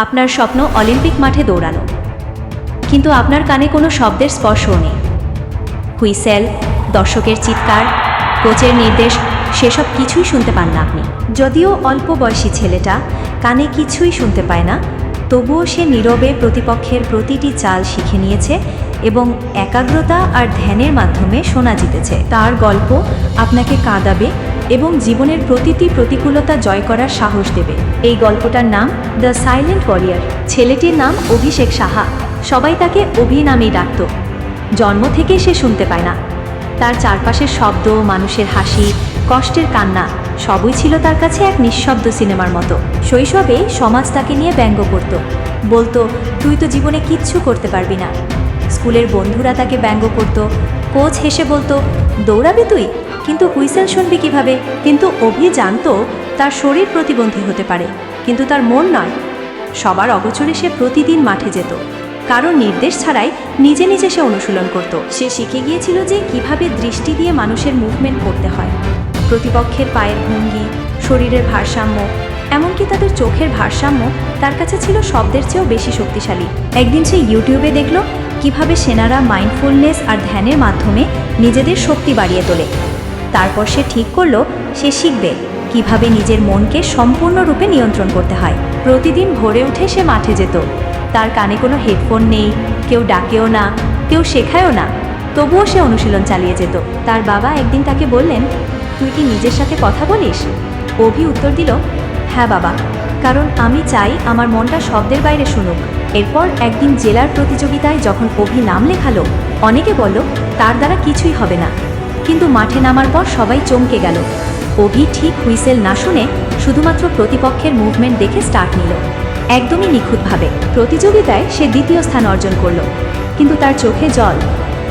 আপনার স্বপ্ন অলিম্পিক মাঠে দৌড়ানো, কিন্তু আপনার কানে কোনো শব্দের স্পর্শও নেই। হুইসেল, দর্শকের চিৎকার, কোচের নির্দেশ, সেসব কিছুই শুনতে পান না আপনি। যদিও অল্প বয়সী ছেলেটা কানে কিছুই শুনতে পায় না, তবুও সে নীরবে প্রতিপক্ষের প্রতিটি চাল শিখে নিয়েছে এবং একাগ্রতা আর ধ্যানের মাধ্যমে সোনা জিতেছে। তার গল্প আপনাকে কাঁদাবে এবং জীবনের প্রতিটি প্রতিকূলতা জয় করার সাহস দেবে। এই গল্পটার নাম দ্য সাইলেন্ট ওয়ারিয়র। ছেলেটির নাম অভিষেক সাহা। সবাই তাকে অভি নামেই ডাকত। জন্ম থেকেই সে শুনতে পায় না। তার চারপাশের শব্দ, মানুষের হাসি, কষ্টের কান্না সবই ছিল তার কাছে এক নিঃশব্দ সিনেমার মতো। শৈশবে সমাজ তাকে নিয়ে ব্যঙ্গ করত, বলতো তুই তো জীবনে কিচ্ছু করতে পারবি না। স্কুলের বন্ধুরা তাকে ব্যঙ্গ করত, কোচ হেসে বলতো দৌড়াবি তুই, কিন্তু হুইসেল শুনবি কিভাবে। কিন্তু অভি জানতো তার শরীর প্রতিবন্ধী হতে পারে, কিন্তু তার মন নয়। সবার অগোচরে সে প্রতিদিন মাঠে যেত, কারোর নির্দেশ ছাড়াই নিজে নিজে সে অনুশীলন করত। সে শিখে গিয়েছিল যে কিভাবে দৃষ্টি দিয়ে মানুষের মুভমেন্ট করতে হয়, প্রতিপক্ষের পায়ের ভঙ্গি, শরীরের ভারসাম্য, এমনকি তাদের চোখের ভারসাম্য তার কাছে ছিল শব্দের চেয়েও বেশি শক্তিশালী। একদিন সে ইউটিউবে দেখল কিভাবে সেনারা মাইন্ডফুলনেস আর ধ্যানের মাধ্যমে নিজেদের শক্তি বাড়িয়ে তোলে। তারপর সে ঠিক করলো সে শিখবে কিভাবে নিজের মনকে সম্পূর্ণরূপে নিয়ন্ত্রণ করতে হয়। প্রতিদিন ভোরে উঠে সে মাঠে যেত। তার কানে কোনো হেডফোন নেই, কেউ ডাকেও না, কেউ শেখায়ও না, তবুও সে অনুশীলন চালিয়ে যেত। তার বাবা একদিন তাকে বললেন, তুই কি নিজের সাথে কথা বলিস? অভি উত্তর দিল, হ্যাঁ বাবা, কারণ আমি চাই আমার মনটা শব্দের বাইরে শুনুক। এরপর একদিন জেলার প্রতিযোগিতায় যখন অভি নাম লেখালো, অনেকে বলল তার দ্বারা কিছুই হবে না, কিন্তু মাঠে নামার পর সবাই চমকে গেল। অভি ঠিক হুইসেল না শুনে শুধুমাত্র প্রতিপক্ষের মুভমেন্ট দেখে স্টার্ট নিল, একদমই নিখুঁতভাবে। প্রতিযোগিতায় সে দ্বিতীয় স্থান অর্জন করল, কিন্তু তার চোখে জল,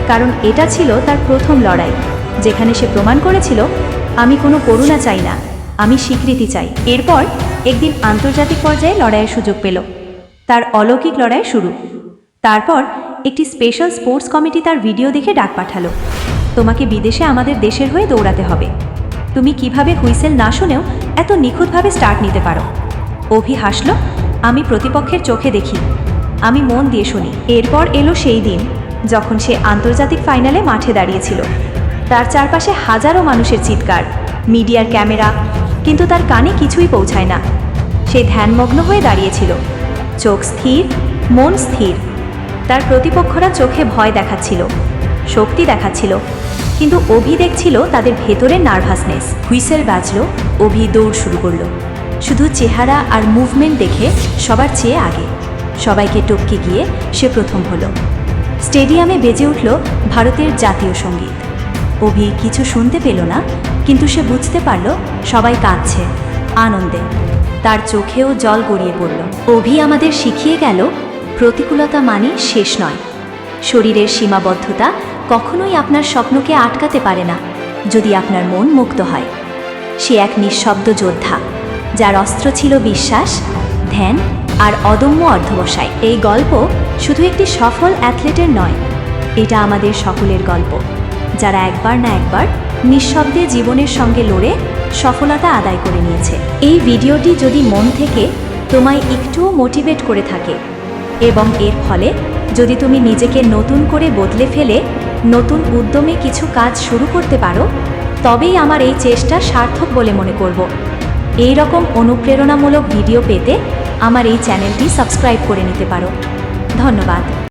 কারণ এটা ছিল তার প্রথম লড়াই, যেখানে সে প্রমাণ করেছিল আমি কোনো করুণা চাই না, আমি স্বীকৃতি চাই। এরপর একদিন আন্তর্জাতিক পর্যায়ে লড়াইয়ের সুযোগ পেল। তার অলৌকিক লড়াই শুরু। তারপর একটি স্পেশাল স্পোর্টস কমিটি তার ভিডিও দেখে ডাক পাঠালো, তোমাকে বিদেশে আমাদের দেশের হয়ে দৌড়াতে হবে। তুমি কিভাবে হুইসেল না শুনেও এত নিখুঁতভাবে স্টার্ট নিতে পারো? অভি হাসল, আমি প্রতিপক্ষের চোখে দেখি, আমি মন দিয়ে শুনি। এরপর এলো সেই দিন যখন সে আন্তর্জাতিক ফাইনালে মাঠে দাঁড়িয়েছিল। তার চারপাশে হাজারো মানুষের চিৎকার, মিডিয়ার ক্যামেরা, কিন্তু তার কানে কিছুই পৌঁছায় না। সে ধ্যানমগ্ন হয়ে দাঁড়িয়েছিল, চোখ স্থির, মন স্থির। তার প্রতিপক্ষরা চোখে ভয় দেখাচ্ছিল, শক্তি দেখাচ্ছিল, কিন্তু অভি দেখছিল তাদের ভেতরের নার্ভাসনেস। হুইসেল বাজল, অভি দৌড় শুরু করলো, শুধু চেহারা আর মুভমেন্ট দেখে সবার চেয়ে আগে। সবাইকে টপকে গিয়ে সে প্রথম হলো। স্টেডিয়ামে বেজে উঠল ভারতের জাতীয় সঙ্গীত। অভি কিছু শুনতে পেল না, কিন্তু সে বুঝতে পারল সবাই কাঁদছে আনন্দে। তার চোখেও জল গড়িয়ে পড়ল। অভি আমাদের শিখিয়ে গেল প্রতিকূলতা মানে শেষ নয়। শরীরের সীমাবদ্ধতা কখনোই আপনার স্বপ্নকে আটকাতে পারে না, যদি আপনার মন মুক্ত হয়। সে এক নিঃশব্দ যোদ্ধা, যার অস্ত্র ছিল বিশ্বাস, ধ্যান আর অদম্য অধ্যবসায়। এই গল্প শুধু একটি সফল অ্যাথলেটের নয়, এটা আমাদের সকলের গল্প, যারা একবার না একবার নিঃশব্দে জীবনের সঙ্গে লড়ে সফলতা আদায় করে নিয়েছে। এই ভিডিওটি যদি মন থেকে তোমায় একটুও মোটিভেট করে থাকে এবং এর ফলে যদি তুমি নিজেকে নতুন করে বদলে ফেলে নতুন উদ্যমে কিছু কাজ শুরু করতে পারো, তবেই আমার এই চেষ্টা সার্থক বলে মনে করব। এই রকম অনুপ্রেরণামূলক ভিডিও পেতে আমার এই চ্যানেলটি সাবস্ক্রাইব করে নিতে পারো। ধন্যবাদ।